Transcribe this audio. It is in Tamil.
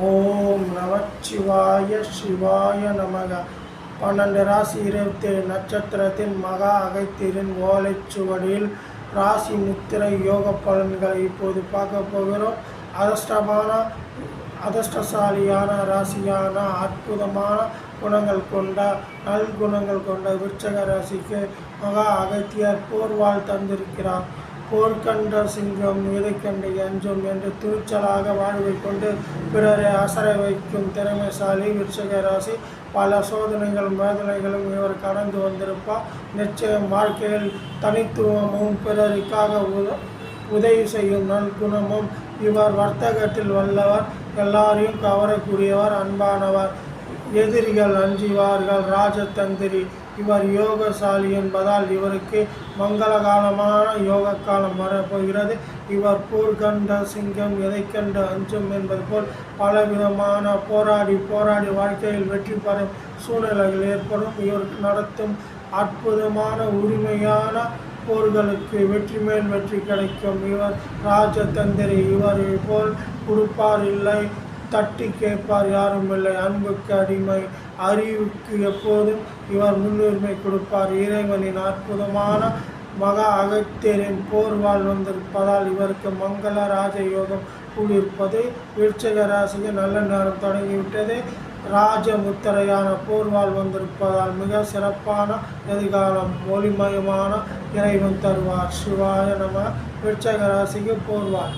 ஓம் நமச்சிவாய சிவாய நமக. 12 ராசி 27 நட்சத்திரத்தின் மகா அகத்தியரின் ஓலைச்சுவடியில் ராசி முத்திரை யோக பலன்களை இப்போது பார்க்க போகிறோம். அதிர்ஷ்டசாலியான ராசியான அற்புதமான குணங்கள் கொண்ட நல்குணங்கள் கொண்ட விருச்சக ராசிக்கு மகா அகத்தியர் போர்வாள் தந்திருக்கிறார். போர்க்கண்ட சிங்கம் இதை கண்டு அஞ்சும் என்று துணிச்சலாக வாழ்வை கொண்டு பிறரை அசர வைக்கும் திறமைசாலி விருச்சிக ராசி. பல சோதனைகள் வேதனைகளும் இவர் கடந்து வந்திருப்பார். நிச்சயம் வாழ்க்கையில் தனித்துவமும் பிறருக்காக உதவி செய்யும் நல்குணமும் இவர் வர்த்தகத்தில் வல்லவர். எல்லாரையும் கவரக்கூடியவர், அன்பானவர். எதிரிகள் அஞ்சுவார்கள். ராஜதந்திரி. இவர் யோகசாலி என்பதால் இவருக்கு மங்களகாலமான யோக காலம் வரப்போகிறது. இவர் போர்க்கண்ட சிங்கம் எதை கண்டு அஞ்சும் என்பது போல் பலவிதமான போராடி வாழ்க்கையில் வெற்றி பெறும் சூழ்நிலைகள் ஏற்படும். இவருக்கு நடத்தும் அற்புதமான உரிமையான போர்களுக்கு வெற்றி மேல் வெற்றி கிடைக்கும். இவர் ராஜதந்திரி. இவர் போல் கொடுப்பார் இல்லை, தட்டி கேட்பார் யாரும் இல்லை. அன்புக்கு அடிமை, அறிவுக்கு எப்போதும் இவர் முன்னுரிமை கொடுப்பார். இறைவனின் அற்புதமான மகா அகத்தியரின் போர்வாள் வந்திருப்பதால் இவருக்கு மங்கள ராஜயோகம் கூடியிருப்பது. விருச்சிக ராசிக்கு நல்ல நேரம் தொடங்கிவிட்டது. ராஜமுத்திரையான போர்வாள் வந்திருப்பதால் மிக சிறப்பான எதிர்காலம் ஒளிமயமான இறைவன் தருவார். சிவாய நம. விருச்சிக ராசிக்கு போர்வாள்.